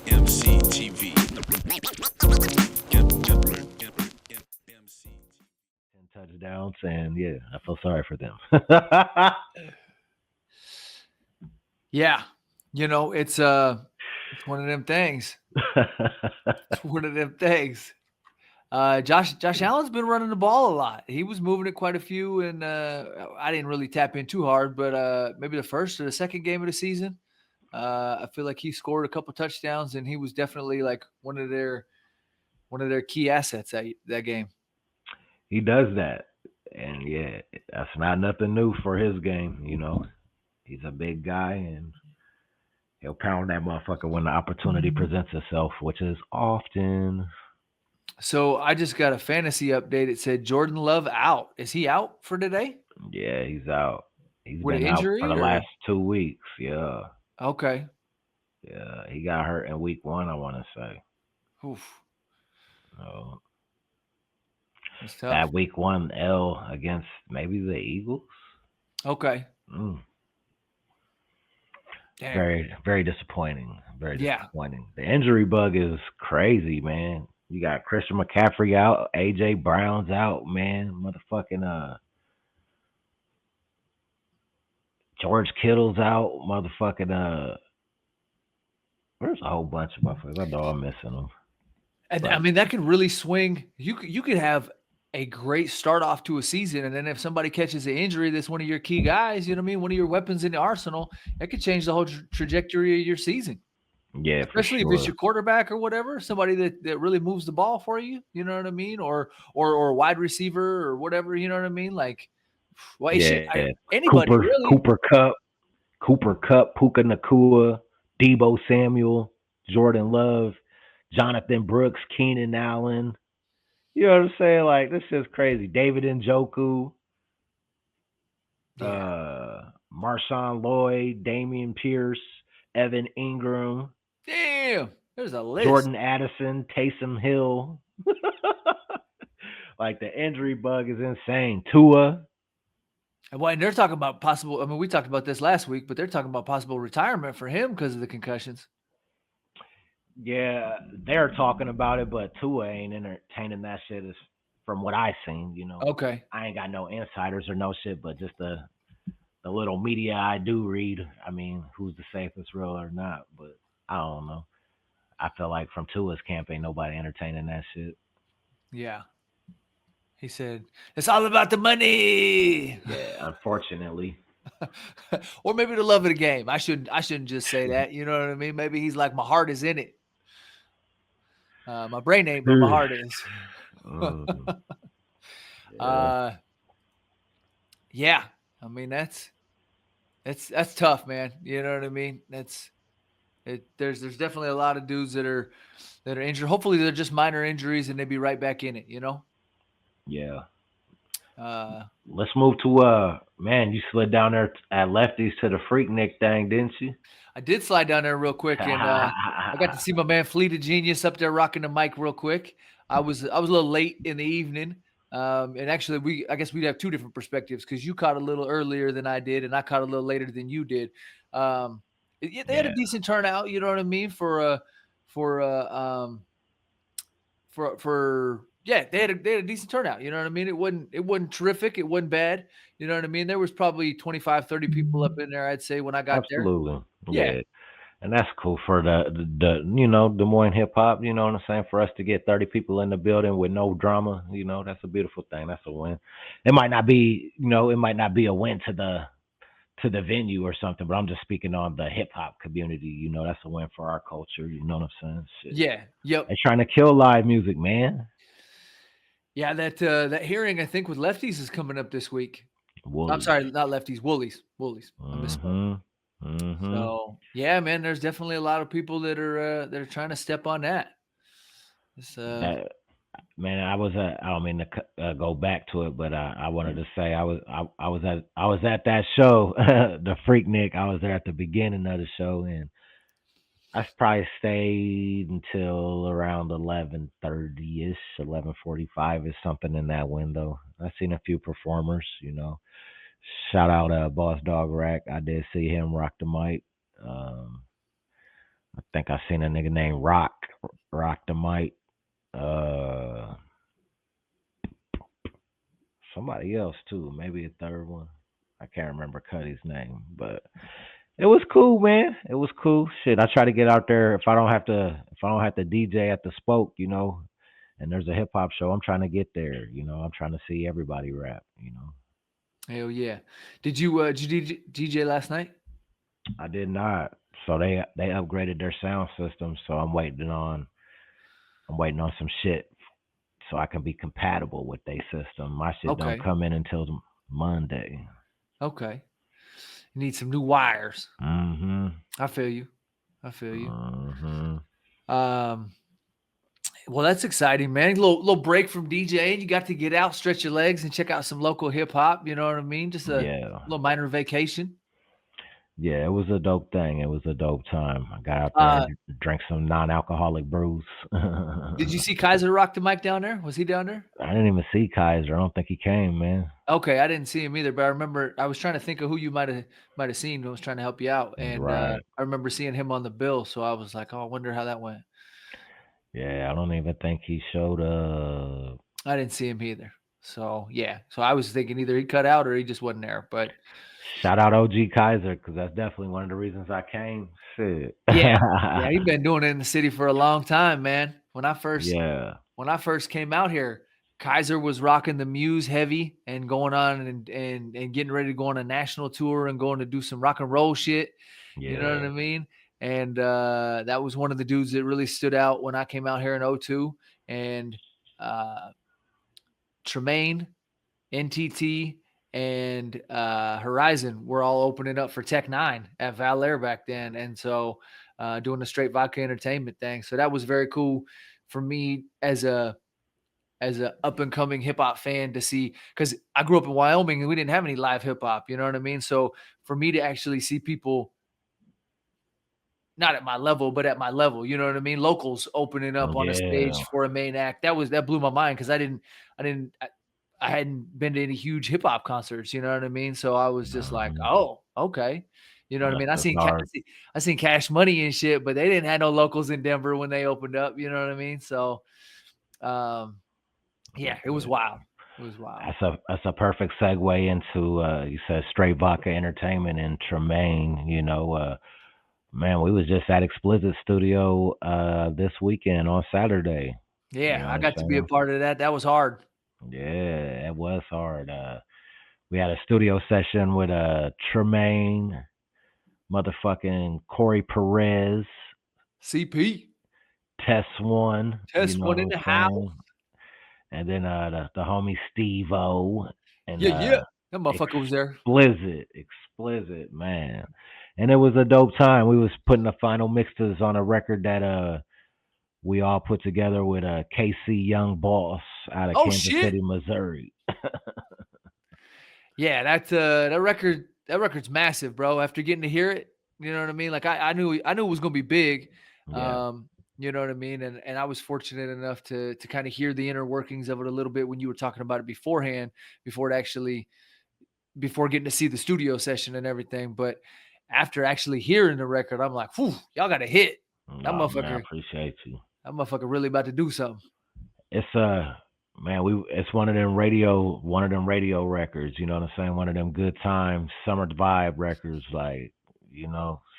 EmceeTV. 10 touchdowns, and yeah, I feel sorry for them. Yeah. It's one of them things. It's one of them things. Josh Allen's been running the ball a lot. He was moving it quite a few, and I didn't really tap in too hard, but maybe the first or the second game of the season, I feel like he scored a couple touchdowns, and he was definitely like one of their key assets that game. He does that, and yeah, that's not nothing new for his game. He's a big guy, and he'll pound that motherfucker when the opportunity presents itself, which is often. So I just got a fantasy update. It said Jordan Love out. Is he out for today? Yeah, he's out. He's With been an out injury, for the or? last 2 weeks. Yeah. Okay. Yeah, he got hurt in week 1, I want to say. Oof. So, That's tough. that week 1 L against maybe the Eagles. Okay. Mm. Damn. Very, very disappointing. Very Yeah. disappointing. The injury bug is crazy, man. You got Christian McCaffrey out, AJ Brown's out, man. Motherfucking George Kittle's out, motherfucking there's a whole bunch of motherfuckers. I know I'm missing them. And But- I mean, that can really swing. You could have a great start off to a season, and then if somebody catches an injury that's one of your key guys, you know what I mean, one of your weapons in the arsenal, that could change the whole trajectory of your season. Yeah, Especially for if it's sure. your quarterback or whatever, somebody that really moves the ball for you, you know what I mean, or wide receiver or whatever, you know what I mean. Like, well, Yeah. anybody really. Cooper Cup, Puka Nakua, Debo Samuel, Jordan Love, Jonathan Brooks, Keenan Allen. You know what I'm saying? Like, this is crazy. David Njoku, Marshawn Lloyd, Damian Pierce, Evan Ingram, Damn, there's a list. Jordan Addison, Taysom Hill. Like, the injury bug is insane. Tua. And they're talking about possible. I mean, we talked about this last week, but they're talking about possible retirement for him because of the concussions. Yeah, they're talking about it, but Tua ain't entertaining that shit as from what I seen, Okay. I ain't got no insiders or no shit, but just the little media I do read. I mean, who's the safest, real or not? But I don't know. I feel like from Tua's camp ain't nobody entertaining that shit. Yeah. He said, it's all about the money. Yeah, unfortunately. Or maybe the love of the game. I shouldn't just say that. You know what I mean? Maybe he's like, my heart is in it. My brain ain't, but my heart is. Yeah. I mean, that's tough, man. You know what I mean? There's definitely a lot of dudes that are injured. Hopefully they're just minor injuries and they be right back in it, Yeah. Uh, Let's move to man, you slid down there at Lefties to the Freaknik thing, didn't you? I did slide down there real quick, and I got to see my man Fleet of Genius up there rocking the mic real quick. I was a little late in the evening, and actually I guess we'd have two different perspectives because you caught a little earlier than I did, and I caught a little later than you did. They had a decent turnout, you know what I mean, yeah, they had a decent turnout. You know what I mean? It wasn't terrific. It wasn't bad. You know what I mean? There was probably 25, 30 people up in there, I'd say, when I got there. Absolutely. Yeah. And that's cool for the Des Moines hip hop, you know what I'm saying? For us to get 30 people in the building with no drama, that's a beautiful thing. That's a win. It might not be, a win to the venue or something, but I'm just speaking on the hip hop community. That's a win for our culture. You know what I'm saying? Shit. Yeah. Yep. They're trying to kill live music, man. Yeah, that hearing I think with Lefties is coming up this week. Woolys. I'm sorry, not Lefties, Woolys. I misspoke. So yeah, man, there's definitely a lot of people that are trying to step on that. Man, I don't mean to go back to it, but I wanted to say I was at that show, the Freaknik. I was there at the beginning of the show, and I probably stayed until around 11:30ish, 11:45 is something in that window. I've seen a few performers, Shout out Boss Dog Rack. I did see him rock the mic. Um, I think I seen a nigga named Rock the mic. Uh, Somebody else too, maybe a third one. I can't remember Cuddy's name, but it was cool, man. It was cool. Shit, I try to get out there if I don't have to DJ at the Spoke, and there's a hip hop show. I'm trying to get there. I'm trying to see everybody rap. Hell yeah. Did you DJ last night? I did not. So they upgraded their sound system. So I'm waiting on some shit so I can be compatible with their system. My shit don't Okay. come in until Monday. Okay. You need some new wires. Mm-hmm. I feel you. I feel you. Mm-hmm. Um, well, that's exciting, man. Little break from DJing. You got to get out, stretch your legs, and check out some local hip hop. You know what I mean? Just a Yeah. little minor vacation. Yeah, it was a dope thing. It was a dope time. I got out there Uh, and drank some non-alcoholic brews. did you see Kaiser rock the mic down there? Was he down there? I didn't even see Kaiser. I don't think he came, man. Okay, I didn't see him either, but I remember I was trying to think of who you might have seen. I was trying to help you out, and Right. I remember seeing him on the bill. So I was like, oh, I wonder how that went. Yeah, I don't even think he showed up. I didn't see him either. So yeah, so I was thinking either he cut out or he just wasn't there. But Shout out OG Kaiser, because that's definitely one of the reasons I came. Shit. yeah, yeah, he's been doing it in the city for a long time, man. Yeah. When I first came out here, Kaiser was rocking the Muse heavy and going on and getting ready to go on a national tour and going to do some rock and roll shit. You know what Yeah. I mean? And that was one of the dudes that really stood out when I came out here in '02. And Tremaine, NTT, and Horizon were all opening up for Tech Nine at Valair back then, and so doing the straight vodka entertainment thing. So that was very cool for me as a up and coming hip hop fan to see, because I grew up in Wyoming and we didn't have any live hip hop. You know what I mean? So for me to actually see people not at my level, but at my level, you know what I mean? Locals opening up on a stage Yeah. for a main act. That blew my mind because I hadn't been to any huge hip hop concerts, you know what I mean? So I was just like, Mhm. oh, okay. You know what I mean? That's hard. I seen Cash Money and shit, but they didn't have no locals in Denver when they opened up, you know what I mean? So um yeah, it was wild. It was wild. That's a perfect segue into you said straight vodka entertainment and Tremaine. Man, we was just at Explicit Studio this weekend on Saturday. You Yeah, know I what got to be a I'm part of that. That was hard. saying? Yeah, it was hard. We had a studio session with Tremaine, motherfucking Corey Perez, CP. Test One. You Test know one what in I'm the house. saying? And then the homie Steve O and Yeah, yeah. That motherfucker was there. explicit man. And it was a dope time. We was putting the final mixes on a record that we all put together with KC Young Boss out of Oh Kansas shit. City, Missouri. Yeah, that record's massive, bro. After getting to hear it, you know what I mean? Like I knew it was gonna be big. Yeah. You know what I mean? And I was fortunate enough to kind of hear the inner workings of it a little bit when you were talking about it beforehand, before getting to see the studio session and everything. But after actually hearing the record, I'm like, whew, y'all got a hit. That No, man, I motherfucker, appreciate you. that motherfucker really about to do something. It's man, it's one of them radio records, you know what I'm saying? One of them good times, summer vibe records, like,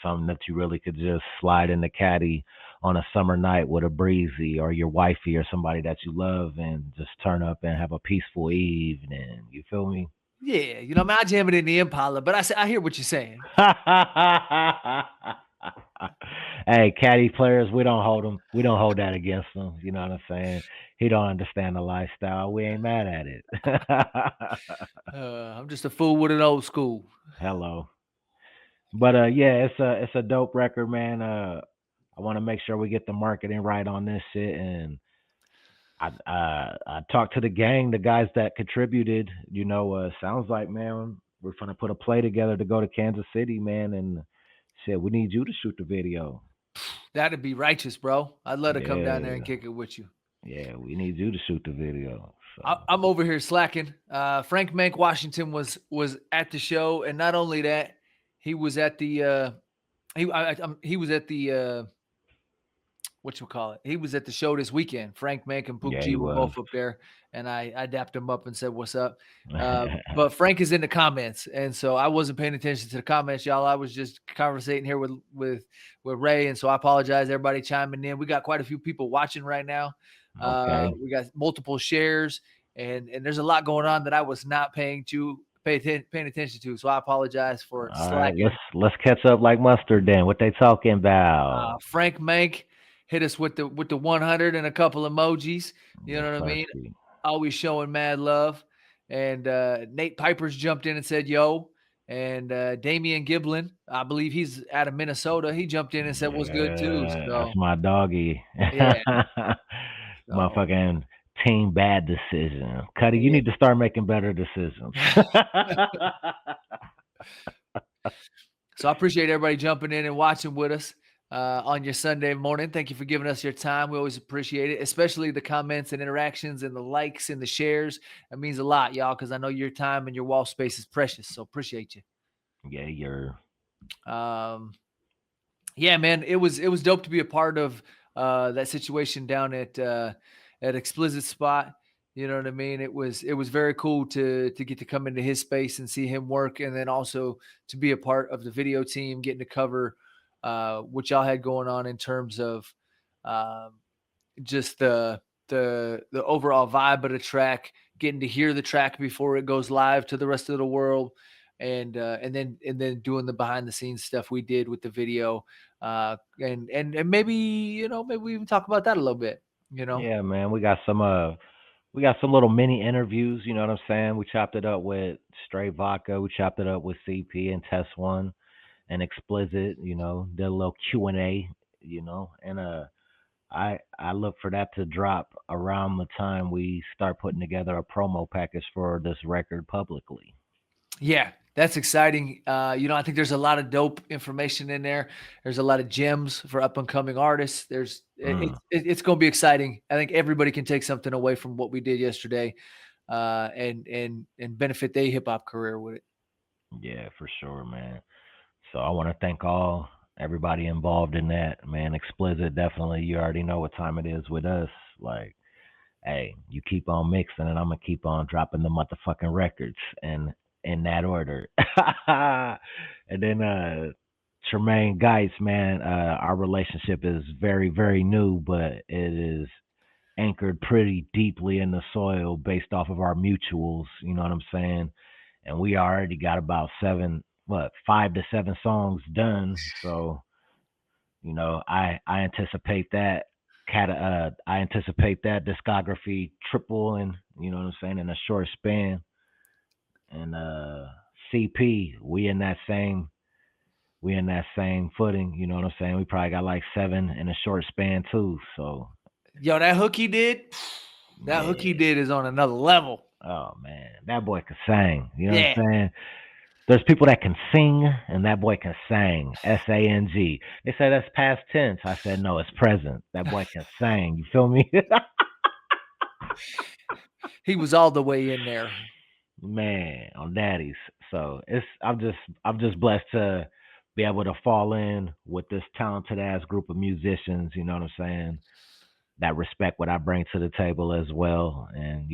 something that you really could just slide in the caddy on a summer night with a breezy or your wifey or somebody that you love and just turn up and have a peaceful evening. You feel me? Yeah, you know, I mean, I jam it in the Impala, but I hear what you're saying. Hey, caddy players, we don't hold them. We don't hold that against them. You know what I'm saying? He don't understand the lifestyle. We ain't mad at it. I'm just a fool with an old school. Hello. But yeah, it's a dope record, man. I want to make sure we get the marketing right on this shit, and I talked to the gang, the guys that contributed. Sounds like, man, we're gonna put a play together to go to Kansas City, man, and shit, we need you to shoot the video. That'd be righteous, bro. I'd love to come down there and Yeah, kick it with you. Yeah, we need you to shoot the video. So I'm over here slacking. Frank Mank Washington was at the show, and not only that, he was at the he was at the what you call it? He was at the show this weekend. Frank Mank and Pook yeah, G he were was. both up there, and I dapped him up and said, "What's up?" But Frank is in the comments, and so I wasn't paying attention to the comments, y'all. I was just conversating here with Ray, and so I apologize, everybody chiming in. We got quite a few people watching right now. Okay. We got multiple shares, and there's a lot going on that I was not paying attention to. So I apologize for All right, slacking. let's catch up like mustard then. What they talking about? Frank Mank hit us with the 100 and a couple emojis. You know what I Let's mean? see. Always showing mad love. And Nate Pipers jumped in and said, "Yo." And Damian Giblin, I believe he's out of Minnesota. He jumped in and said, "What's good too?" Yeah, that's So my doggy. yeah, so Motherfucking team bad decision. Cuddy, you yeah. need to start making better decisions. So I appreciate everybody jumping in and watching with us on your Sunday morning. Thank you for giving us your time. We always appreciate it, especially the comments and interactions and the likes and the shares. That means a lot, y'all, because I know your time and your wall space is precious. So appreciate you. Yeah, you're. Yeah, man, it was dope to be a part of that situation down at Explicit Spot. You know what I mean? It was very cool to get to come into his space and see him work, and then also to be a part of the video team, getting to cover what y'all had going on in terms of just the overall vibe of the track, getting to hear the track before it goes live to the rest of the world, and then doing the behind the scenes stuff we did with the video, and maybe maybe we even talk about that a little bit. Yeah, man. We got some little mini interviews. You know what I'm saying? We chopped it up with Straight Vodka. We chopped it up with CP and Test One and Explicit. You know, did a little Q&A. You know, and I look for that to drop around the time we start putting together a promo package for this record publicly. Yeah, that's exciting. I think there's a lot of dope information in there. There's a lot of gems for up and coming artists. Mm, It's going to be exciting. I think everybody can take something away from what we did yesterday, and benefit their hip hop career with it. yeah, for sure, man. So I want to thank everybody involved in that, man. Explicit, definitely. You already know what time it is with us. Like, hey, you keep on mixing, and I'm gonna keep on dropping the motherfucking records, and in that order. And then Tremaine Geitz, man, our relationship is very, very new, but it is anchored pretty deeply in the soil based off of our mutuals. You know what I'm saying? And we already got about 5 to 7 songs done. So I anticipate that I anticipate that discography triple, and you know what I'm saying, in a short span. And CP, we in that same footing. You know what I'm saying? We probably got like 7 in a short span too. So Yo, that hook he did, is on another level. oh man, that boy can sing. You know what Yeah. I'm saying? There's people that can sing, and that boy can sing. SANG. They say that's past tense. I said no, it's present. That boy can sing. You feel me? He was all the way in there. Man, on daddies. So I'm just blessed to be able to fall in with this talented ass group of musicians. You know what I'm saying? That respect what I bring to the table as well. And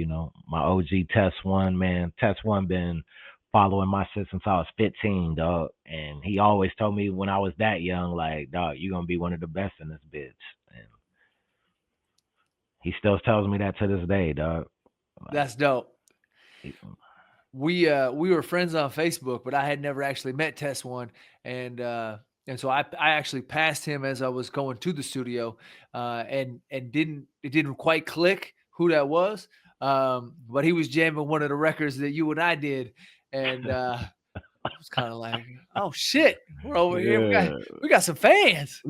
my OG Test One, man, Test One been following my shit since I was 15, dog. And he always told me when I was that young, like, dog, you're gonna be one of the best in this bitch. And he still tells me that to this day, dog. Like, That's dope. he- We were friends on Facebook, but I had never actually met Test One, and so I actually passed him as I was going to the studio, and it didn't quite click who that was, but he was jamming one of the records that you and I did, and I was kind of like, oh shit, we're over here, yeah. we got some fans,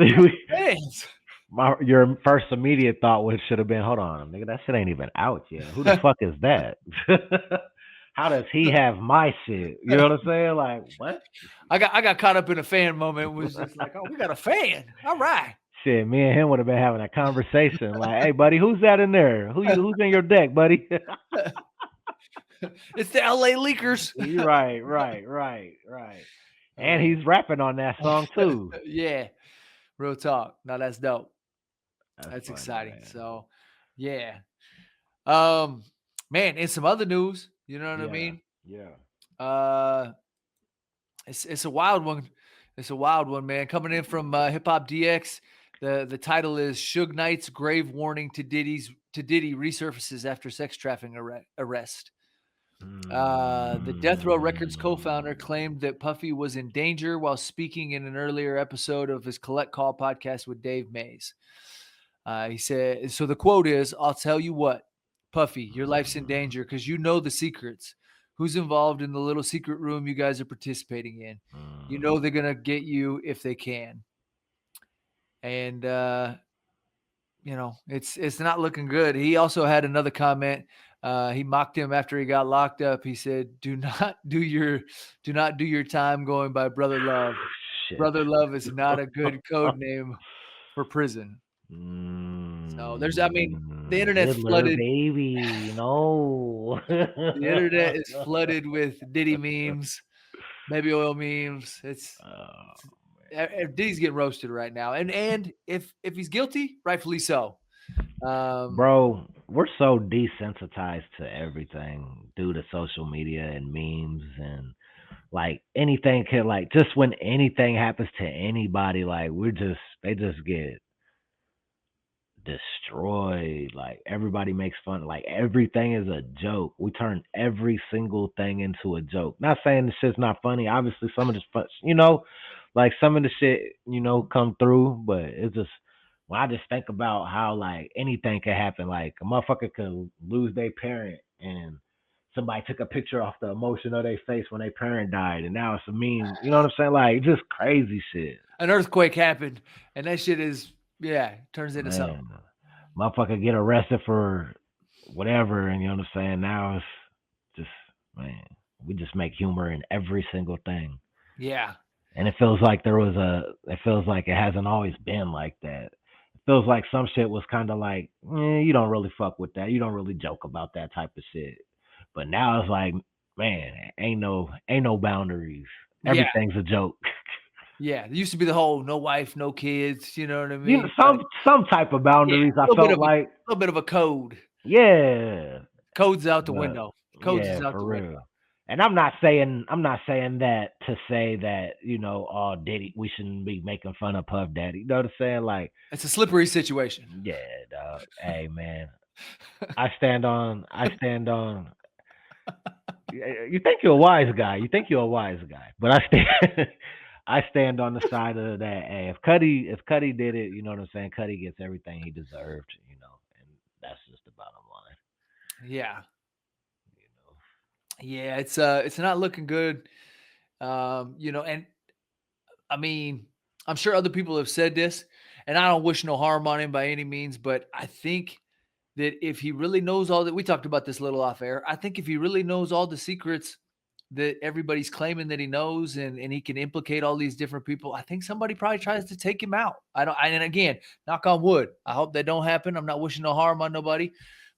fans. Your first immediate thought should have been, hold on, nigga, that shit ain't even out yet. Who the fuck is that? How does he have my shit? You know what I'm saying? Like, what? I got caught up in a fan moment. It was just like, oh, we got a fan. All right. Shit, me and him would have been having a conversation. Like, hey, buddy, who's that in there? Who's in your deck, buddy? It's the LA Leakers. Right. And he's rapping on that song too. Yeah, real talk. No, that's dope. That's Funny, exciting. man. So, yeah. Man, and some other news. You know what I mean? Yeah. It's a wild one. It's a wild one, man. Coming in from Hiphop DX. The title is Suge Knight's grave warning to Diddy resurfaces after sex trafficking arrest. The Death Row Records co-founder claimed that Puffy was in danger while speaking in an earlier episode of his Collect Call podcast with Dave Mays. He said, so the quote is, "I'll tell you what, Puffy, your life's in danger because you know the secrets. Who's involved in the little secret room you guys are participating in? You know they're going to get you if they can." And, it's not looking good. He also had another comment. He mocked him after he got locked up. He said, do not do your time going by Brother Love. Shit. Brother Love is not a good code name for prison. So the internet's Riddler, flooded. baby, no. The internet is flooded with Diddy memes, Baby Oil memes. Diddy's getting roasted right now, and if he's guilty, rightfully so. Bro, we're so desensitized to everything due to social media and memes, and like anything can, like, just when anything happens to anybody, like they just get destroyed. Like everybody makes fun. Like everything is a joke. We turn every single thing into a joke. Not saying the shit's not funny. Obviously, some of this fun, like some of the shit, come through. But it's just when I just think about how like anything can happen. Like a motherfucker could lose their parent, and somebody took a picture off the emotion of their face when their parent died, and now it's a meme. You know what I'm saying? Like just crazy shit. An earthquake happened, and that shit is. Yeah, turns into something. Motherfucker get arrested for whatever, and you know what I'm saying? Now it's just, man, we just make humor in every single thing. Yeah. And it feels like it hasn't always been like that. It feels like some shit was kind of like, you don't really fuck with that. You don't really joke about that type of shit. But now it's like, man, ain't no boundaries. Everything's a joke. Yeah, there used to be the whole no wife, no kids. You know what I mean? Some type of boundaries. I felt like a little bit of a code. Yeah, code's out the window. Codes is out the real. window. And I'm not saying that to say that Diddy, we shouldn't be making fun of Puff Daddy. You know what I'm saying? Like it's a slippery situation. Yeah, dog. Hey, man, I stand on. You think you're a wise guy. But I stand on the side of that. Hey, if Cuddy did it, you know what I'm saying? Cuddy gets everything he deserved, and that's just the bottom line. Yeah. Yeah, it's not looking good. And I mean, I'm sure other people have said this, and I don't wish no harm on him by any means, but I think that if he really knows all that, we talked about this a little off air. I think if he really knows all the secrets that everybody's claiming that he knows, and he can implicate all these different people, I think somebody probably tries to take him out. And again, knock on wood, I hope that don't happen. I'm not wishing no harm on nobody,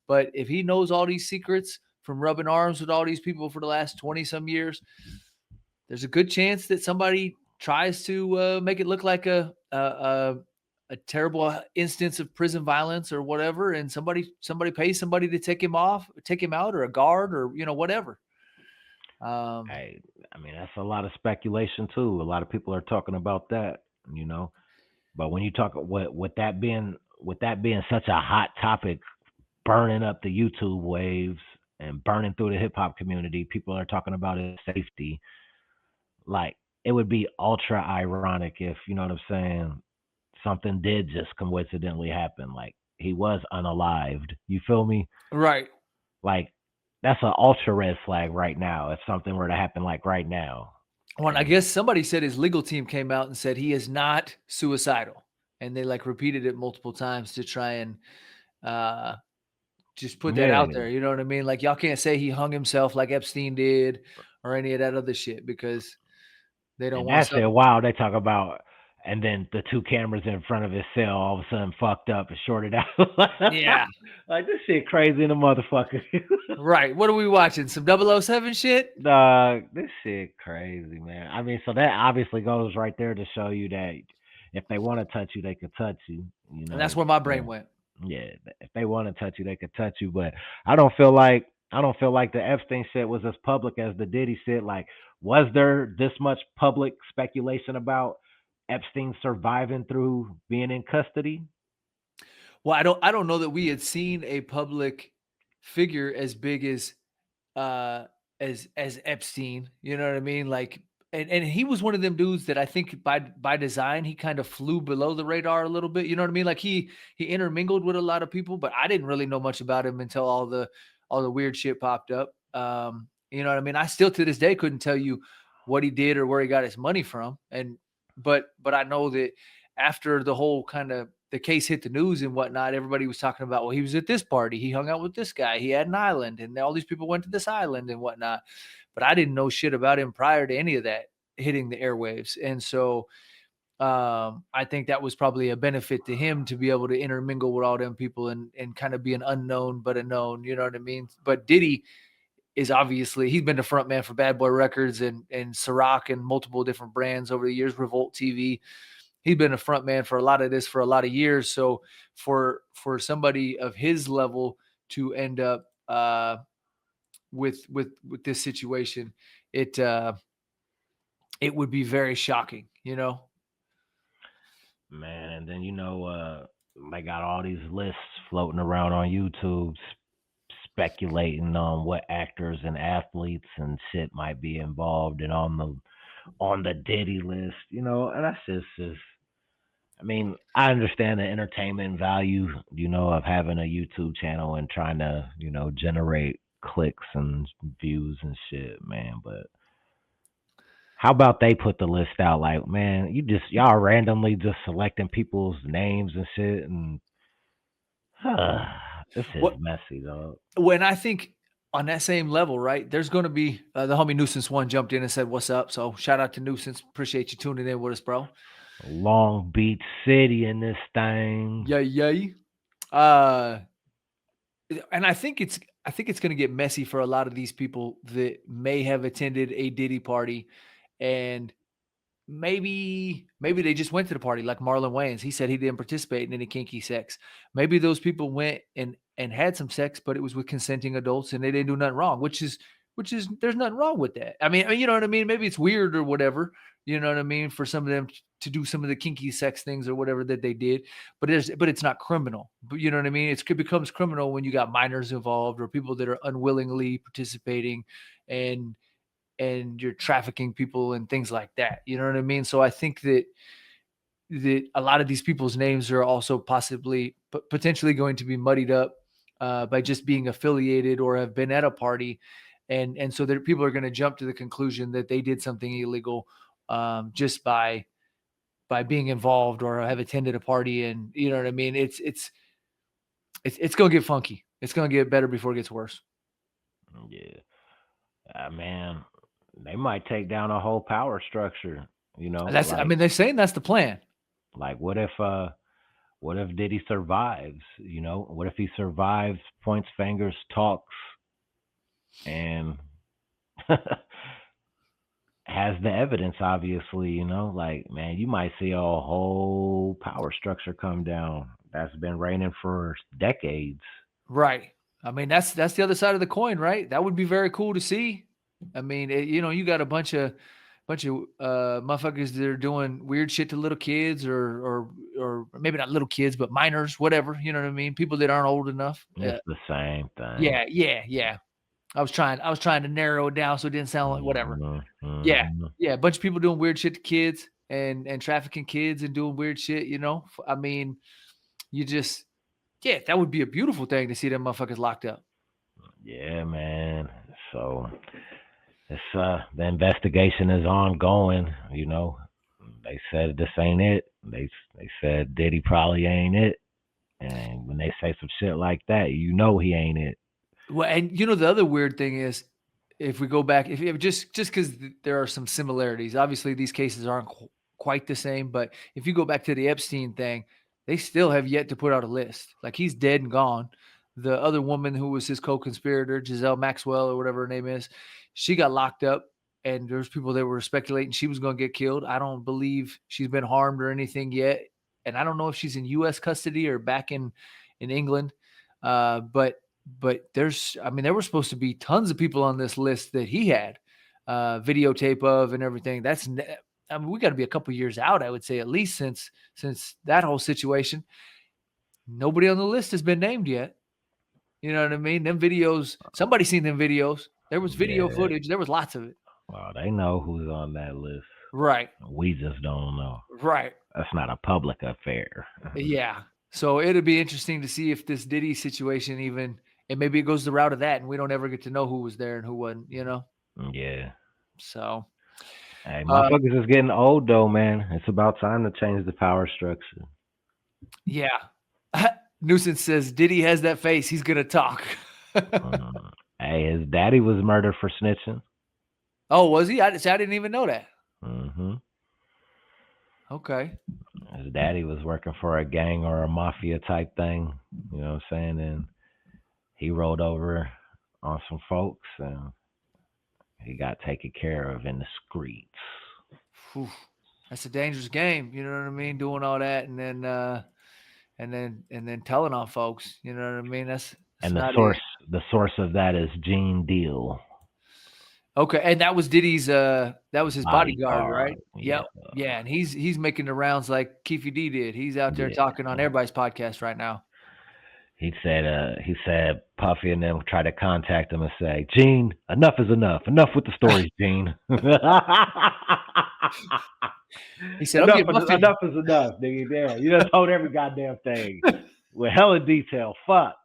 but if he knows all these secrets from rubbing arms with all these people for the last 20 some years, there's a good chance that somebody tries to make it look like a terrible instance of prison violence or whatever, and somebody pays somebody to take him out, or a guard, or whatever. Hey, I mean, that's a lot of speculation too. A lot of people are talking about that, But when you talk with that being such a hot topic, burning up the YouTube waves and burning through the hip hop community, people are talking about his safety. Like, it would be ultra ironic if, you know what I'm saying, something did just coincidentally happen. Like, he was unalived. You feel me? Right. Like, that's an ultra red flag right now if something were to happen, like, right now. Well, I guess somebody said his legal team came out and said he is not suicidal. And they repeated it multiple times to try and just put that out there. You know what I mean? Like, y'all can't say he hung himself like Epstein did or any of that other shit, because they don't want that shit. Wow, they talk about and then the two cameras in front of his cell all of a sudden fucked up and shorted out. Yeah. Like this shit crazy in the motherfucker. Right. What are we watching? Some 007 shit? Dog, this shit crazy, man. I mean, so that obviously goes right there to show you that if they want to touch you, they could touch you. You And that's know, where my yeah, brain went. yeah. If they want to touch you, they could touch you. But I don't feel like the Epstein shit was as public as the Diddy shit. Like, was there this much public speculation about Epstein surviving through being in custody? Well, I don't know that we had seen a public figure as big uh as Epstein, you know what I mean? Like and he was one of them dudes that I think by design he kind of flew below the radar a little bit, you know what I mean? Like he intermingled with a lot of people, but I didn't really know much about him until all the weird shit popped up. You know what I mean? I still to this day couldn't tell you what he did or where he got his money from. And but I know that after the whole kind of the case hit the news and whatnot, everybody was talking about, well, he was at this party, he hung out with this guy, he had an island, and all these people went to this island and whatnot. But I didn't know shit about him prior to any of that hitting the airwaves. And so I think that was probably a benefit to him to be able to intermingle with all them people and kind of be an unknown but a known, you know what I mean? But Diddy is obviously he's been the front man for Bad Boy Records and Ciroc and multiple different brands over the years, Revolt TV. He's been a front man for a lot of this for a lot of years. So for somebody of his level to end up with this situation, it would be very shocking, you know. Man, and then they got all these lists floating around on YouTube speculating on what actors and athletes and shit might be involved and on the Diddy list, and that's just I mean, I understand the entertainment value, of having a YouTube channel and trying to, generate clicks and views and shit, man, but how about they put the list out? Like, man, y'all randomly just selecting people's names and shit, and this is What messy, dog. when I think on that same level, right? There's going to be the homie Nuisance One jumped in and said, "What's up?" So shout out to Nuisance. Appreciate you tuning in with us, bro. Long Beach City in this thing. Yay, yay. Uh, and I think it's going to get messy for a lot of these people that may have attended a Diddy party and maybe they just went to the party like Marlon Wayans. He said he didn't participate in any kinky sex. Maybe those people went and had some sex, but it was with consenting adults and they didn't do nothing wrong, which is there's nothing wrong with that. I mean, you know what I mean? Maybe it's weird or whatever, you know what I mean, for some of them to do some of the kinky sex things or whatever that they did, but it's not criminal. But you know what I mean? It becomes criminal when you got minors involved or people that are unwillingly participating and you're trafficking people and things like that. You know what I mean? So I think that a lot of these people's names are also possibly potentially going to be muddied up by just being affiliated or have been at a party, and so that people are going to jump to the conclusion that they did something illegal just by being involved or have attended a party, and you know what I mean. It's going to get funky. It's going to get better before it gets worse. Yeah, man, they might take down a whole power structure. I mean, they're saying that's the plan. Like what if Diddy survives? What if he survives, points fingers, talks, and has the evidence, obviously, like, man, you might see a whole power structure come down that's been reigning for decades. Right. I mean, that's the other side of the coin, right? That would be very cool to see. I mean, you got a bunch of motherfuckers that are doing weird shit to little kids or maybe not little kids, but minors, whatever, you know what I mean? People that aren't old enough. It's the same thing. Yeah. I was trying to narrow it down so it didn't sound like whatever. Yeah. Yeah, a bunch of people doing weird shit to kids and trafficking kids and doing weird shit, I mean, that would be a beautiful thing to see them motherfuckers locked up. Yeah, man. So it's the investigation is ongoing. They said this ain't it. They said Diddy probably ain't it. And when they say some shit like that, he ain't it. Well, and the other weird thing is, if we go back, if just because there are some similarities, obviously these cases aren't quite the same. But if you go back to the Epstein thing, they still have yet to put out a list. Like, he's dead and gone. The other woman who was his co-conspirator, Giselle Maxwell or whatever her name is, she got locked up, and there's people that were speculating she was going to get killed. I don't believe she's been harmed or anything yet, and I don't know if she's in U.S. custody or back in England. But there were supposed to be tons of people on this list that he had videotape of and everything. We got to be a couple years out, I would say, at least since that whole situation. Nobody on the list has been named yet. You know what I mean? Them videos, somebody seen them videos. There was video footage. There was lots of it. Well, they know who's on that list. Right. We just don't know. Right. That's not a public affair. Yeah. So it'll be interesting to see if this Diddy situation and maybe it goes the route of that, and we don't ever get to know who was there and who wasn't, Yeah. So. Hey, motherfuckers is getting old, though, man. It's about time to change the power structure. Yeah. Nuisance says, Diddy has that face. He's going to talk. Hey, his daddy was murdered for snitching. Oh, was he? I didn't even know that. Mm-hmm. Okay. His daddy was working for a gang or a mafia type thing. You know what I'm saying? And he rolled over on some folks, and he got taken care of in the streets. Whew. That's a dangerous game. You know what I mean? Doing all that and then telling on folks. You know what I mean? That's and the source of that is Gene Deal. Okay, and that was Diddy's. That was his bodyguard, right? Yep. Yeah, and he's making the rounds like Keefy D did. He's out there talking on everybody's podcast right now. He said Puffy and them tried to contact him and say, Gene, enough is enough. Enough with the stories, Gene. He said, enough is enough, nigga. Yeah, you done told every goddamn thing with hella detail. Fuck.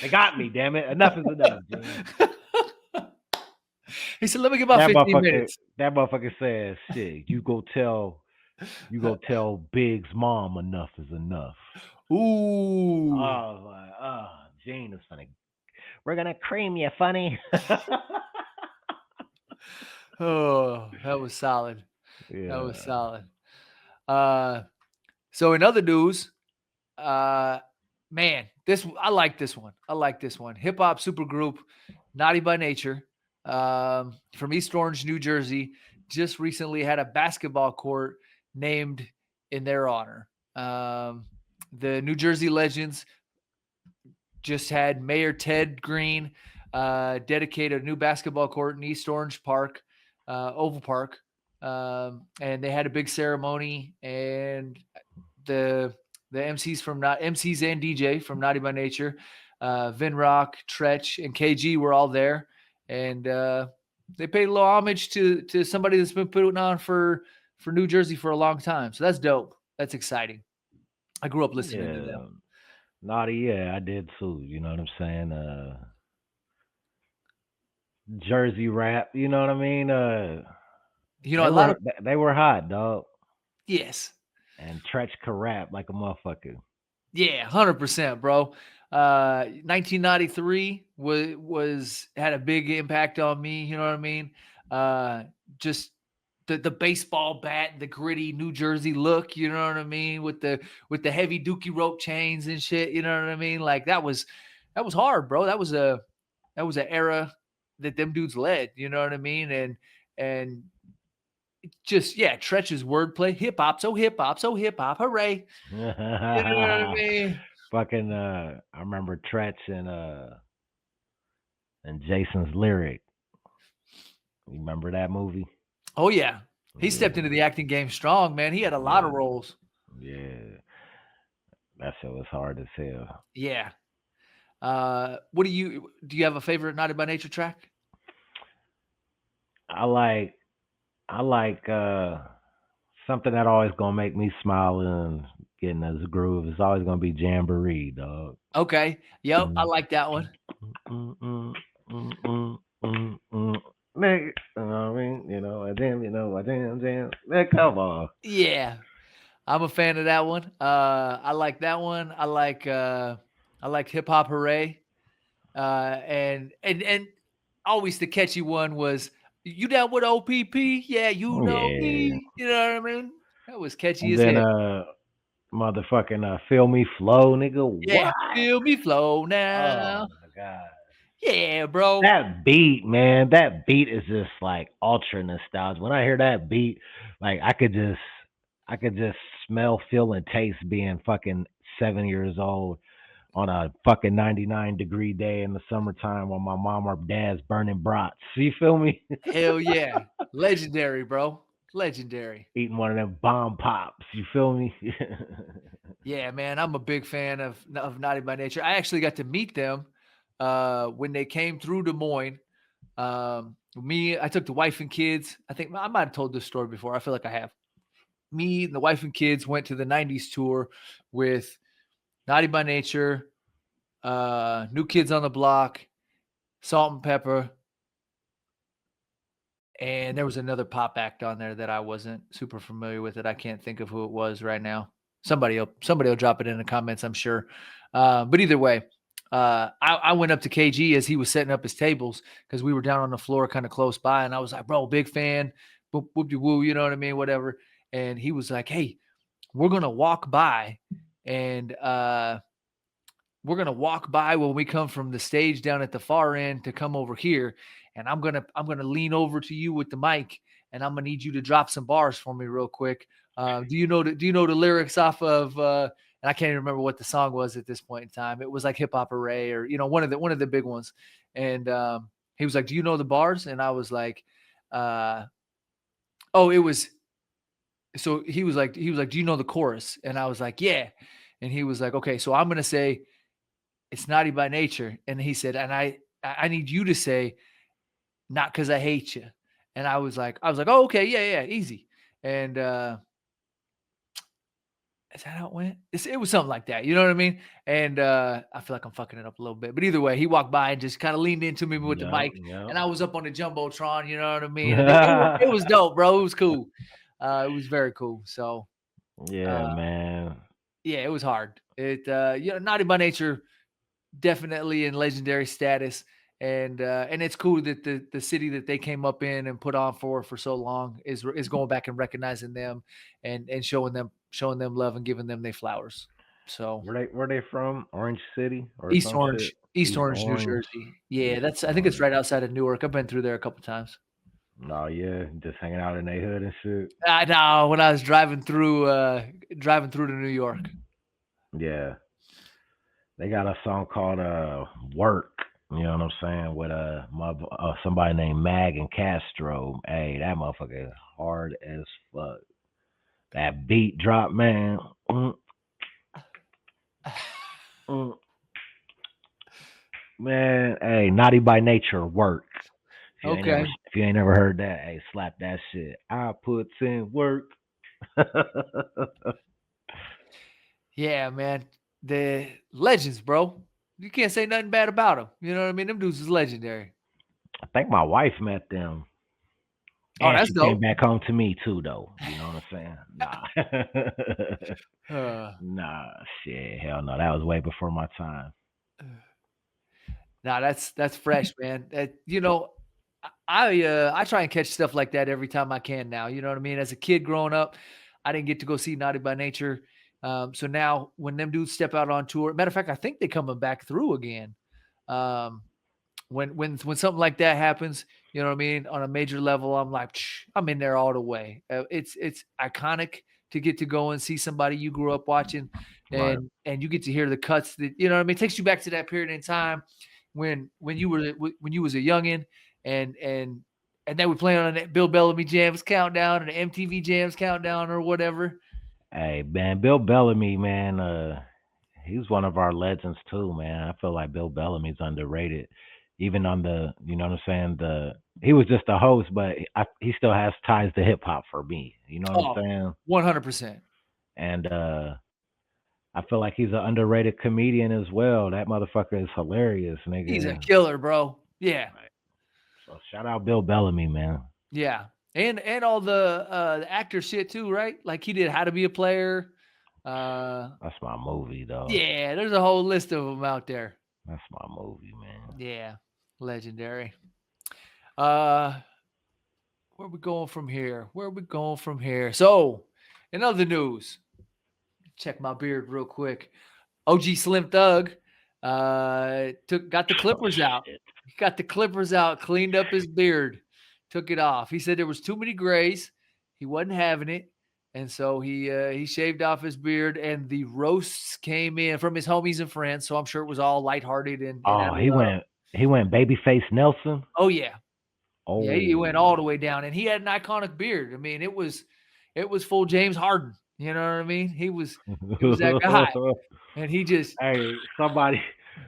They got me, damn it. Enough is enough, Gene. He said, let me get about 15 minutes. That motherfucker says, shit, you go tell Big's mom enough is enough. Ooh. Gene is funny. We're gonna cream you, funny. Oh, that was solid. Yeah. That was solid. So in other news, man, I like this one. Hip hop supergroup, Naughty by Nature, from East Orange, New Jersey, just recently had a basketball court named in their honor. The New Jersey Legends just had Mayor Ted Green dedicate a new basketball court in East Orange Park, Oval Park, and they had a big ceremony. And the MCs and DJ from Naughty by Nature, Vin Rock, Tretch, and KG were all there, and they paid a little homage to somebody that's been putting on for New Jersey for a long time. So that's dope. That's exciting. I grew up listening to them. Naughty, I did too. You know what I'm saying? Jersey rap, you know what I mean? They were hot, dog. Yes. And Tretch could rap like a motherfucker. Yeah, 100%, bro. 1993 had a big impact on me. You know what I mean? Just the baseball bat, the gritty New Jersey look. You know what I mean? With the heavy Dookie rope chains and shit. You know what I mean? Like that was hard, bro. That was an era that them dudes led. You know what I mean? And just Tretch's wordplay, hip hop, so hip hop, hooray! You know what I mean? Fucking, I remember Tretch and Jason's Lyric. You remember that movie? Oh yeah, he stepped into the acting game strong, man. He had a lot of roles. Yeah, that shit was hard as hell. Yeah. What do you have a favorite Naughty by Nature track? I like something that always gonna make me smile and get in this groove. It's always gonna be Jamboree, dog. Okay. Yep, I like that one. Nigga, you know what I mean? Damn. Man, come on. Yeah. I'm a fan of that one. I like that one. I like Hip Hop Hooray. And always the catchy one was, you down with OPP? Yeah, you know me. You know what I mean? That was catchy And as then hell. motherfucking Feel Me Flow, nigga. Yeah, What? feel me flow Oh now. my god. Yeah, bro. That beat, man, that beat is just like ultra nostalgic. When I hear that beat, like I could just smell, feel, and taste being fucking 7 years old on a fucking 99-degree day in the summertime while my mom or dad's burning brats. You feel me? Hell yeah. Legendary, bro. Legendary. Eating one of them bomb pops. You feel me? Yeah, man. I'm a big fan of Naughty by Nature. I actually got to meet them when they came through Des Moines. I took the wife and kids. I think I might have told this story before. I feel like I have. Me and the wife and kids went to the 90s tour with Naughty by Nature, New Kids on the Block, Salt and Pepper, and there was another pop act on there that I wasn't super familiar with it. I can't think of who it was right now. Somebody will drop it in the comments, I'm sure. But either way, I went up to KG as he was setting up his tables because we were down on the floor kind of close by, and I was like, "Bro, big fan, whoop whoop de woo," you know what I mean, whatever. And he was like, "Hey, we're gonna walk by, and we're gonna walk by when we come from the stage down at the far end to come over here, and I'm gonna lean over to you with the mic, and I'm gonna need you to drop some bars for me real quick. Do you know the lyrics off of and I can't even remember what the song was at this point in time. It was like Hip Hop Array or one of the big ones. And he was like, "Do you know the bars?" And I was like, "Oh, it was." So he was like, "Do you know the chorus?" And I was like, "Yeah." And he was like, "Okay, so I'm gonna say." It's Naughty by Nature. And he said, and I need you to say, not because I hate you. And I was like, oh, okay, yeah, yeah, easy. And is that how it went? It was something like that. You know what I mean? And I feel like I'm fucking it up a little bit. But either way, he walked by and just kind of leaned into me with the Yep, mic. yep. And I was up on the Jumbotron, you know what I mean? And it was dope, bro. It was cool. It was very cool. So Yeah, uh, man. yeah, it was hard. Naughty by Nature definitely in legendary status. And it's cool that the city that they came up in and put on for so long is going back and recognizing them and showing them love and giving them their flowers. So Where they from? Orange City or some shit? East East Orange, New Orange. Jersey. Yeah, East I think it's Orange. right outside of Newark. I've been through there a couple times. Oh yeah, just hanging out in their hood and shit. I know when I was driving through to New York. Yeah, they got a song called "Work." You know what I'm saying? With somebody named Mag and Castro. Hey, that motherfucker is hard as fuck. That beat drop, man. Mm, mm. Man, hey, Naughty by Nature, work. Okay. If you ain't never heard that, hey, slap that shit. I puts in work. I Yeah, man. The legends, bro. You can't say nothing bad about them. You know what I mean? Them dudes is legendary. think my wife met them. Oh, And that's she came dope. back home to me too, though. You know what I'm saying? Nah. Uh, Nah, shit. Hell no. That was way before my time. nah, that's fresh, man. I try and catch stuff like that every time I can now. You know what I mean? As a kid growing up, I didn't get to go see Naughty by Nature. So now when them dudes step out on tour, matter of fact, I think they coming back through again. Um, when something like that happens, you know what I mean, on a major level, I'm like, I'm in there all the way. It's iconic to get to go and see somebody you grew up watching, Right. and you get to hear the cuts that you know what I mean. It takes you back to that period in time when you was a youngin, and they were playing on that Bill Bellamy Jams Countdown and the MTV Jams Countdown or whatever. Hey, man, Bill Bellamy, man, he's one of our legends too, man. I feel like Bill Bellamy's underrated. Even on you know what I'm saying? He was just a host, but he still has ties to hip hop for me. You know what I'm Oh, saying? 100%. And I feel like he's an underrated comedian as well. That motherfucker is hilarious, He's a nigga. killer, bro. Yeah. Right. So shout out Bill Bellamy, man. Yeah, and all the actor shit too, right? Like he did How to Be a Player. Uh, That's my movie, dog. yeah, there's a whole list of them out there. That's my movie, man. Yeah, legendary. Uh, where are we going from here? So In other news, check my beard real quick. OG Slim Thug got the clippers out. Shit. He got the clippers out, cleaned up his beard, took it off. He said there was too many grays. He wasn't having it. And so he shaved off his beard, and the roasts came in from his homies and friends. So I'm sure it was all lighthearted and out Oh, of he love. went babyface Nelson. Oh yeah. Oh, Yeah, he went all the way down, and he had an iconic beard. I mean, it was full James Harden. You know what I mean? He was that guy, and he just Hey, somebody,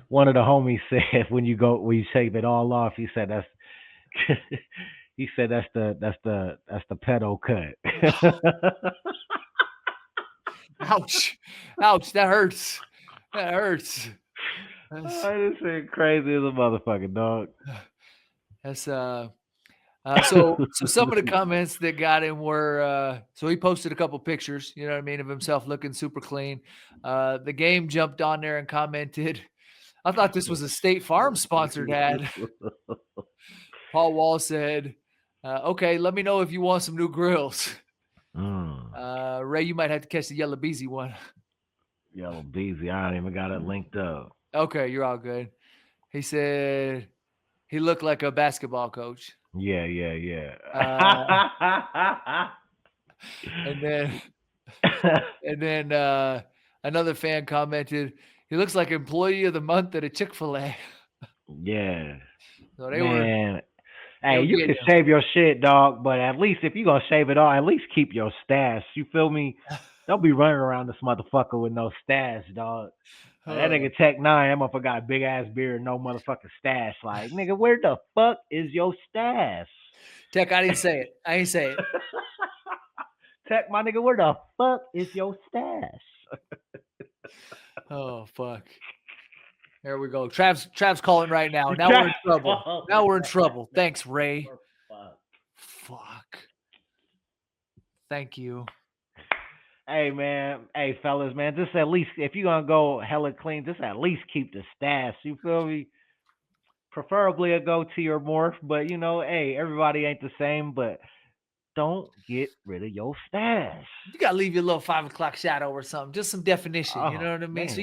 one of the homies said when you shave it all off, he said that's he said that's the pedo cut. ouch, ouch, that hurts. That hurts. That's, This shit crazy as a motherfucking dog. that's so some of the comments that got him were so he posted a couple pictures, you know what I mean, of himself looking super clean. The game jumped on there and commented, I thought this was a State Farm sponsored ad. Paul Wall said, okay, let me know if you want some new grills. Ray, you might have to catch the Yellow Beezy one. Yellow Beezy, I don't even got it linked up. Okay, you're all good. He said he looked like a basketball coach. Yeah. And then another fan commented, he looks like employee of the month at a Chick-fil-A. Yeah. So they Man. were Hey, you can shave your shit, dog, but at least if you're gonna shave it all, at least keep your stash. You feel me? Don't be running around this motherfucker with no stash, dog. That nigga Tech 9, that motherfucker got a big ass beard, no motherfucking stash. Like, nigga, where the fuck is your stash? Tech, I didn't say it. I ain't say it. Tech, my nigga, where the fuck is your stash? Oh, fuck. There we go. Trav's calling right now. Now we're in trouble. Now we're in trouble. Thanks, Ray. Fuck. Thank you. Hey, man. Hey, fellas, man. Just at least, if you're going to go hella clean, just at least keep the stash. You feel me? Preferably a goatee or more. But, you know, hey, everybody ain't the same. But don't get rid of your stash. You got to leave your little 5 o'clock shadow or something. Just some definition. You know what I mean? Man. So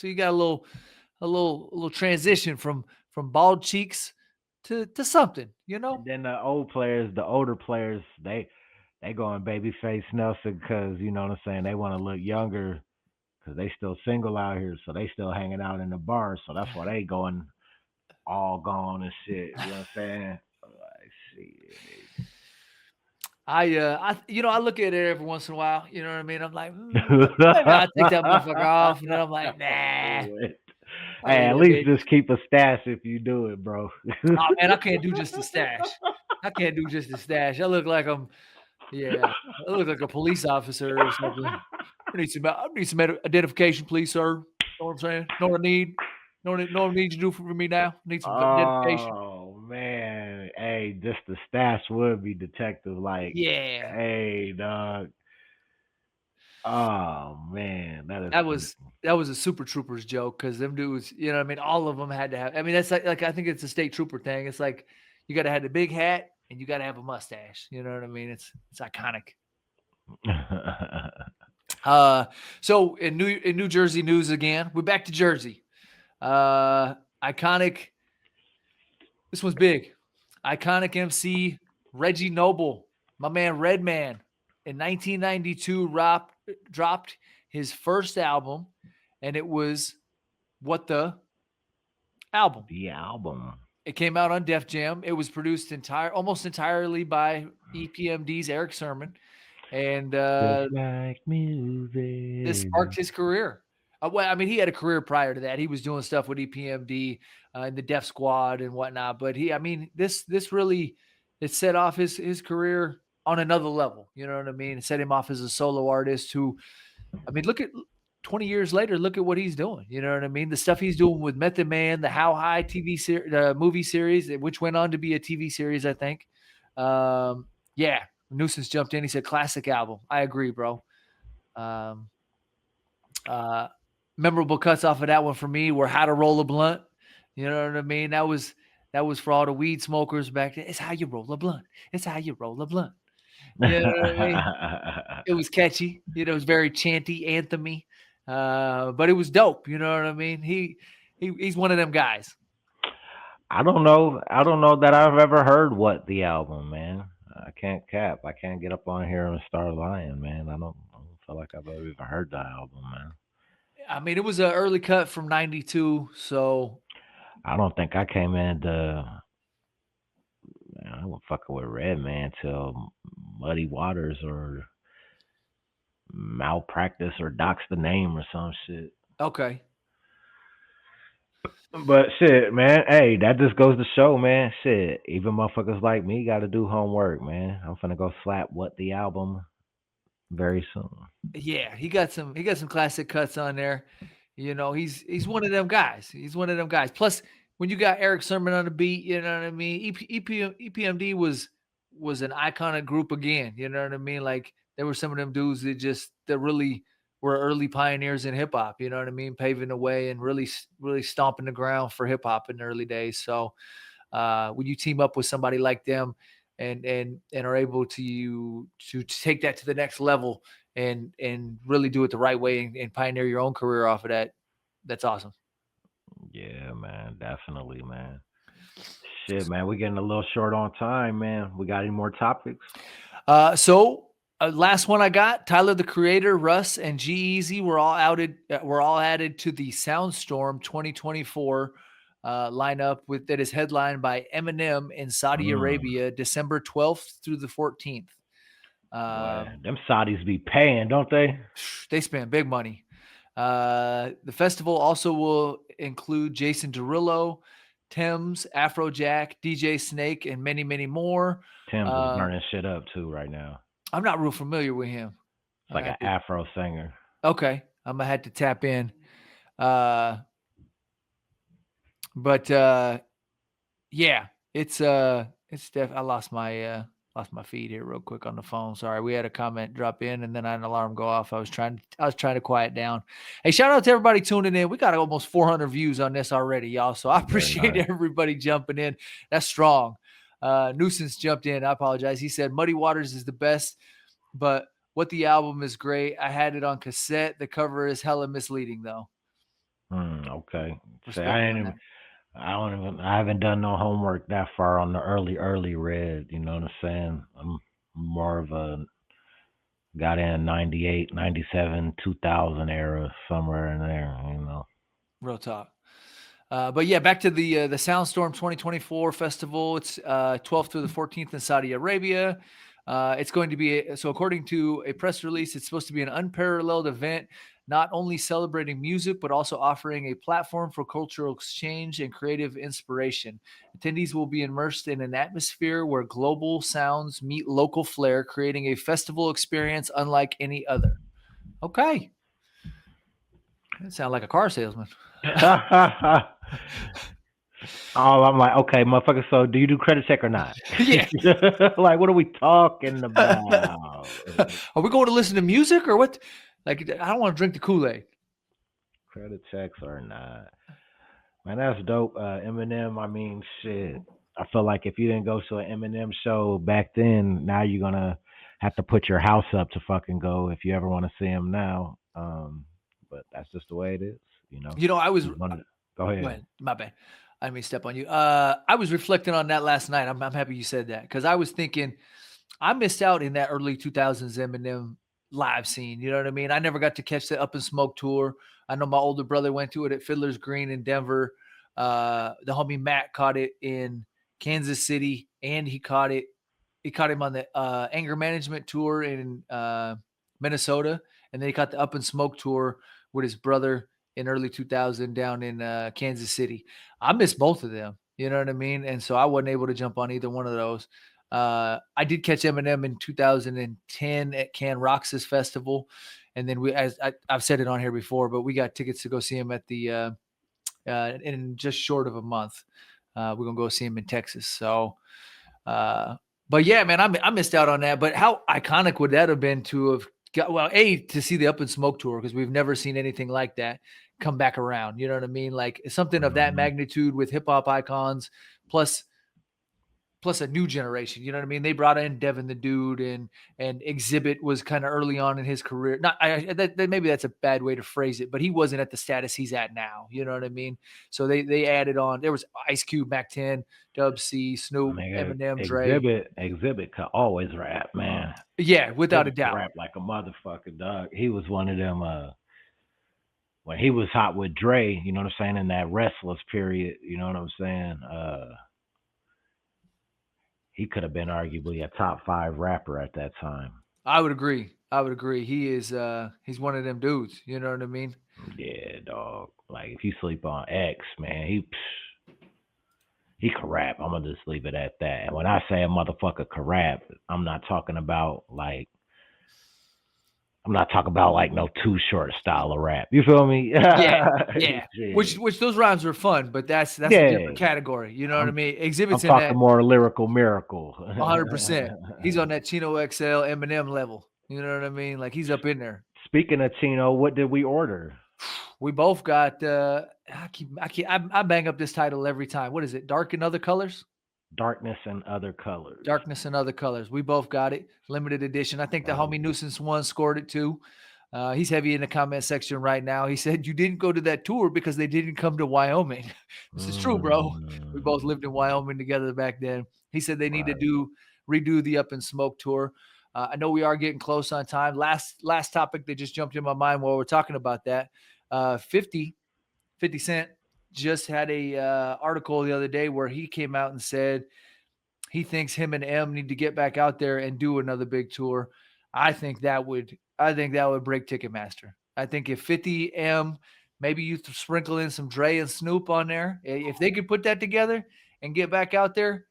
you got a little transition from bald cheeks to something, you know? And then the older players, they going babyface Nelson because, you know what I'm saying, they want to look younger because they still single out here, so they still hanging out in the bars, so that's why they going all gone and shit. You know what I'm saying? I see. I look at it every once in a while. You know what I mean? I'm like, maybe I'll take that motherfucker off, and then I'm like, nah. Hey, at least just keep a stash if you do it, bro. Oh man, I can't do just a stash. I look like I look like a police officer or something. I need some identification, please, sir. Know what I'm saying? Know what I need? Know what I need you to do for me now? I need some identification. Oh man, hey, just the stash would be detective. Like, yeah, hey, dog. Oh man, that was a Super Troopers joke because them dudes, you know what I mean? All of them had to have. I mean, that's like I think it's a state trooper thing. It's like you got to have the big hat and you got to have a mustache. You know what I mean? It's iconic. So in New Jersey news again, we're back to Jersey. Iconic. This one's big. Iconic MC Reggie Noble, my man Redman, in 1992 dropped his first album, and it was What the Album. The album. It came out on Def Jam. It was produced almost entirely by EPMD's Eric Sermon, and like music. This sparked his career. Well, I mean, he had a career prior to that. He was doing stuff with EPMD and the Def Squad and whatnot. But this really, it set off his career on another level. You know what I mean? It set him off as a solo artist who, I mean, look at 20 years later, look at what he's doing. You know what I mean? The stuff he's doing with Method Man, the How High movie series, which went on to be a TV series, I think. Yeah, Nuisance jumped in. He said, classic album. I agree, bro. Memorable cuts off of that one for me were How to Roll a Blunt. You know what I mean? That was for all the weed smokers back then. It's how you roll a blunt. It's how you roll a blunt. You know what I mean? It was catchy. It was very chanty, anthemy, but it was dope. You know what I mean? He's one of them guys. I don't know. I don't know that I've ever heard what the album, man. I can't cap. I can't get up on here and start lying, man. I don't feel like I've ever even heard the album, man. I mean, it was an early cut from '92, so I don't think I came into. Man, I was fucking with Redman till Muddy Waters or Malpractice or Docs the Name or some shit. okay. But shit, man, hey, that just goes to show, man. Shit, even motherfuckers like me got to do homework, man. I'm finna go slap what the album very soon. Yeah, he got some classic cuts on there. You know, he's one of them guys. He's one of them guys. Plus, when you got Eric Sermon on the beat, you know what I mean. EPMD was an iconic group again. You know what I mean. Like there were some of them dudes that really were early pioneers in hip hop. You know what I mean, paving the way and really stomping the ground for hip hop in the early days. So when you team up with somebody like them and are able to take that to the next level and really do it the right way and pioneer your own career off of that, that's awesome. Yeah, man, definitely, man. Shit, man, we getting a little short on time, man. We got any more topics? Last one I got: Tyler the Creator, Russ, and G-Eazy were all added to the Soundstorm 2024 lineup that is headlined by Eminem in Saudi Mm, Arabia, December 12th through the 14th. boy, Um, them Saudis be paying, don't they? they spend big money. The festival also will include Jason Derulo, Thames, Afrojack, DJ Snake, and many, many more. Tim's is Uh, burning shit up too right now. I'm not real familiar with him. It's like an Afro singer. Okay, I'm gonna have to tap in. Uh, but yeah, I lost my feed here real quick on the phone. Sorry, we had a comment drop in and then I had an alarm go off. I was trying to quiet down. Hey, shout out to everybody tuning in. We got almost 400 views on this already, y'all. So I Very appreciate nice. everybody jumping in. That's strong. Nuisance jumped in. I apologize. He said Muddy Waters is the best, but what the album is great. I had it on cassette. The cover is hella misleading though. Okay. Say Respect I ain't on even. that. I haven't done no homework that far on the early red. You know what I'm saying? I'm more of a got in 98, 97, 2000 era somewhere in there. You know. Real talk. But yeah, back to the Soundstorm 2024 festival. It's 12th through the 14th in Saudi Arabia. It's going to be so according to a press release, it's supposed to be an unparalleled event, not only celebrating music but also offering a platform for cultural exchange and creative inspiration. Attendees will be immersed in an atmosphere where global sounds meet local flair, creating a festival experience unlike any other. Okay, that sounds like a car salesman. Oh, I'm like, okay, motherfucker. So, do you do credit check or not? Yeah. Like, what are we talking about? Are we going to listen to music or what? Like, I don't want to drink the Kool-Aid. Credit checks or not? Man, that's dope. Eminem. I mean, shit. I feel like if you didn't go to an Eminem show back then, now you're gonna have to put your house up to fucking go if you ever want to see him now. But that's just the way it is, you know. You know, I was He's one of the, go Go ahead. ahead. My bad. I didn't mean to step on you. I was reflecting on that last night. I'm happy you said that because I was thinking I missed out in that early 2000s Eminem live scene. You know what I mean? I never got to catch the Up and Smoke tour. I know my older brother went to it at Fiddler's Green in Denver. The homie Matt caught it in Kansas City, and he caught him on the Anger Management tour in Minnesota, and then he caught the Up and Smoke tour with his brother in early 2000 down in Kansas City. I missed both of them. You know what I mean? And so I wasn't able to jump on either one of those. I did catch Eminem in 2010 at Can Roxas Festival, and then I've said it on here before, but we got tickets to go see him at the in just short of a month. We're gonna go see him in Texas. So, but yeah, man, I missed out on that. But how iconic would that have been to have got to see the Up and Smoke tour because we've never seen anything like that come back around. You know what I mean? Like something of that Mhm. magnitude with hip hop icons plus plus a new generation. You know what I mean? They brought in Devin the Dude, and Exhibit was kind of early on in his career. Not maybe that's a bad way to phrase it, but he wasn't at the status he's at now. You know what I mean? So they added on. There was Ice Cube, Mac 10, Dub C, Snoop, Nigga, Eminem, Dre. Exhibit could always rap, man. Yeah, without a Exhibit could doubt. rap like a motherfucker, dog. He was one of them. When he was hot with Dre, you know what I'm saying, in that Restless period, you know what I'm saying. He could have been arguably a top 5 rapper at that time. I would agree. He is he's one of them dudes. You know what I mean? Yeah, dog. Like if you sleep on X, man, he could rap. I'm gonna just leave it at that. And when I say a motherfucker could rap, I'm not talking about like no Too Short style of rap. You feel me? Yeah. Yeah. Which those rhymes are fun, but that's a Yeah. different category. You know what I mean? I'm Exhibits in talking that more lyrical miracle. 100%. He's on that Chino XL Eminem level. You know what I mean? Like he's up in there. Speaking of Chino, what did we order? We both got. I bang up this title every time. What is it? Dark and Other Colors. Darkness and Other Colors. Darkness and Other Colors. We both got it. Limited edition. I think the homie Nuisance One scored it too. He's heavy in the comment section right now. He said, you didn't go to that tour because they didn't come to Wyoming. This is true, bro. We both lived in Wyoming together back then. He said they need to redo the Up in Smoke tour. I know we are getting close on time. Last topic that just jumped in my mind while we're talking about that. 50 Cent just had a article the other day where he came out and said he thinks him and M need to get back out there and do another big tour. I think that would break Ticketmaster. I think if 50 M, maybe you sprinkle in some Dre and Snoop on there. If they could put that together and get back out there.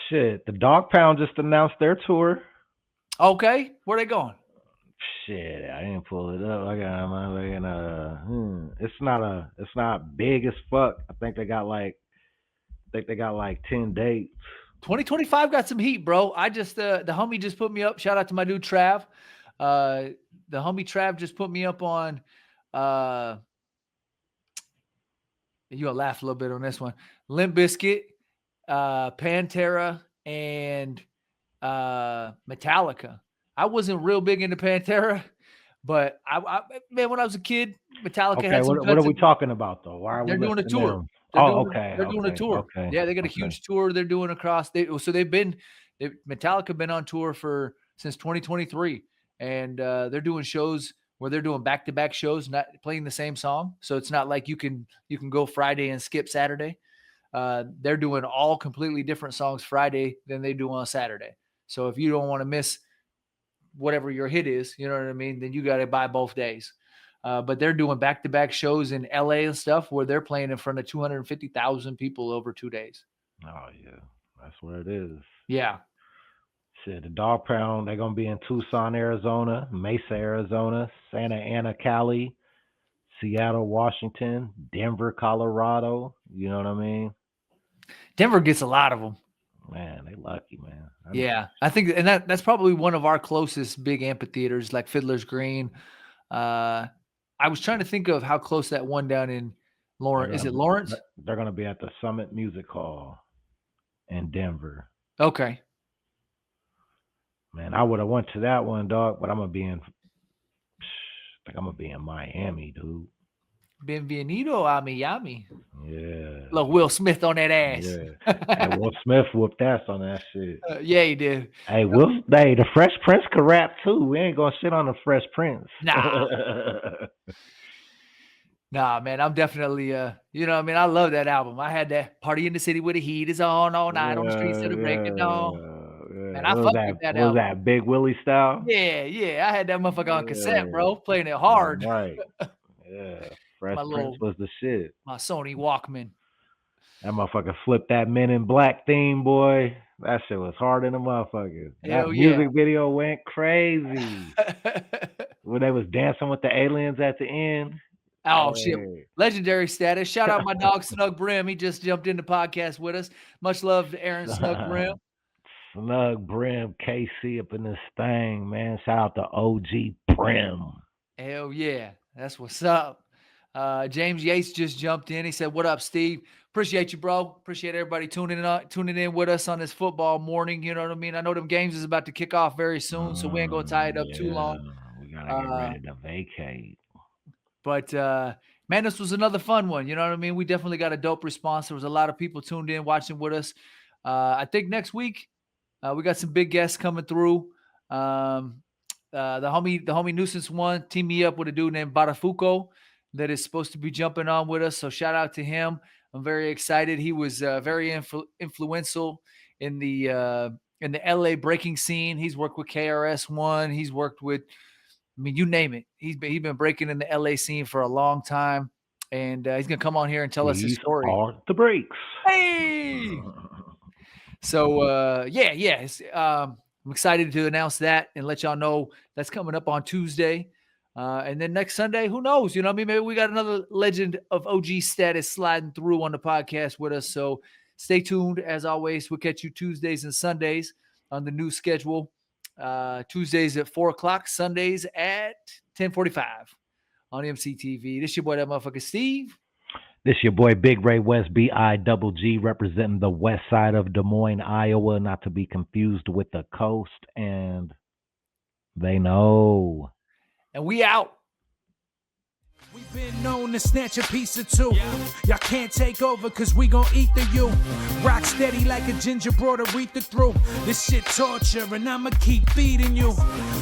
Shit, the Dog Pound just announced their tour. Okay, where they going? Shit, I didn't pull it up. It's not big as fuck. I think they got like 10 dates. 2025 got some heat, bro. I just the homie just put me up. Shout out to my dude Trav. The homie Trav just put me up on you gonna laugh a little bit on this one. Limp Bizkit, Pantera, and Metallica. I wasn't real big into Pantera, but I when I was a kid, Metallica had some. What are we talking about though? Why are they're we doing a tour? They're doing a tour. Okay, yeah, they got a huge tour. They're doing across. Metallica been on tour since 2023, and they're doing shows where they're doing back-to-back shows, not playing the same song. So it's not like you can go Friday and skip Saturday. They're doing all completely different songs Friday than they do on Saturday. So if you don't want to miss whatever your hit is, you know what I mean, then you got to buy both days. But they're doing back-to-back shows in LA and stuff where they're playing in front of 250,000 people over 2 days. Oh, yeah. That's where it is. Yeah. Shit, the Dog Pound, they're going to be in Tucson, Arizona, Mesa, Arizona, Santa Ana, Cali, Seattle, Washington, Denver, Colorado. You know what I mean? Denver gets a lot of them. Man, they lucky, man. Yeah. I think, and that's probably one of our closest big amphitheaters, like Fiddler's Green. I was trying to think of how close that one down in Lawrence. Is it Lawrence? They're going to be at the Summit Music Hall in Denver. Okay. Man, I would have went to that one, dog, but I'm going to be in Miami, dude. Bienvenido a Miami. Yeah. Look, Will Smith on that ass. Yeah. Hey, Will Smith whooped ass on that shit. Yeah, he did. Hey, the Fresh Prince could rap too. We ain't gonna shit on the Fresh Prince. Nah. Nah, man, I'm definitely you know what I mean? I love that album. I had that Party in the City where the heat is on all night on the streets of the breaking dawn. Yeah. And I fucked with that album. Was that Big Willie style? Yeah. I had that motherfucker on cassette, bro, playing it hard. Right. Yeah. Fresh Prince was the shit. My Sony Walkman. That motherfucker flipped that Men in Black theme, boy. That shit was hard in the motherfucker. That music video went crazy. When they was dancing with the aliens at the end. Oh, shit. Legendary status. Shout out my dog, Snug Brim. He just jumped in the podcast with us. Much love to Aaron Snug Brim. Snug Brim, KC up in this thing, man. Shout out to OG Brim. Hell yeah. That's what's up. James Yates just jumped in. He said, what up, Steve? Appreciate you, bro. Appreciate everybody tuning in with us on this football morning. You know what I mean? I know them games is about to kick off very soon, so we ain't gonna tie it up too long. We gotta get ready to vacate. But man, this was another fun one. You know what I mean? We definitely got a dope response. There was a lot of people tuned in, watching with us. I think next week we got some big guests coming through. The homie Nuisance one teamed me up with a dude named Barafuco that is supposed to be jumping on with us. So shout out to him. I'm very excited. He was very influential in the LA breaking scene. He's worked with KRS-One. He's worked with, I mean, you name it. He's been breaking in the LA scene for a long time, and he's gonna come on here and tell us his story. Are the breaks. Hey. So yeah. I'm excited to announce that and let y'all know that's coming up on Tuesday. And then next Sunday, who knows? You know what I mean? Maybe we got another legend of OG status sliding through on the podcast with us. So stay tuned. As always, we'll catch you Tuesdays and Sundays on the new schedule. Tuesdays at 4 o'clock, Sundays at 10:45 on EmceeTV. This your boy, that motherfucker Steve. This your boy, Big Ray West, B-I-double-G, representing the west side of Des Moines, Iowa, not to be confused with the coast. And they know. And we out. We've been known to snatch a piece or two. Y'all can't take over cause we gon' eat the you. Rock steady like a ginger brought Aretha through. This shit torture and I'ma keep feeding you.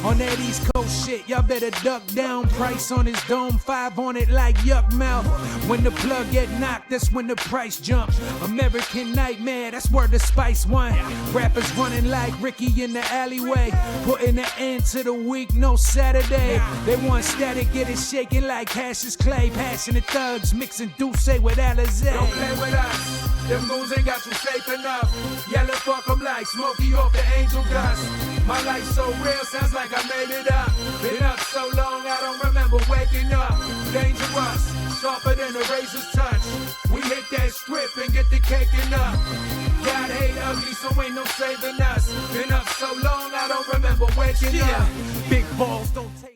On that East Coast shit, y'all better duck down. Price on his dome, 5 on it like yuck mouth. When the plug get knocked, that's when the price jump. American Nightmare, that's where the Spice won. Rappers running like Ricky in the alleyway. Putting an end to the week, no Saturday. They want static, get it shaking like hash is clay. Passionate thugs mixing Douce with Alizé. Don't play with us, them moves ain't got you safe enough. Yellow fuck 'em like Smokey off the angel dust. My life so real, sounds like I made it up. Been up so long, I don't remember waking up. Dangerous, sharper than a razor's touch. We hit that strip and get the caking up. God hate ugly, so ain't no saving us. Been up so long, I don't remember waking up. Big balls don't take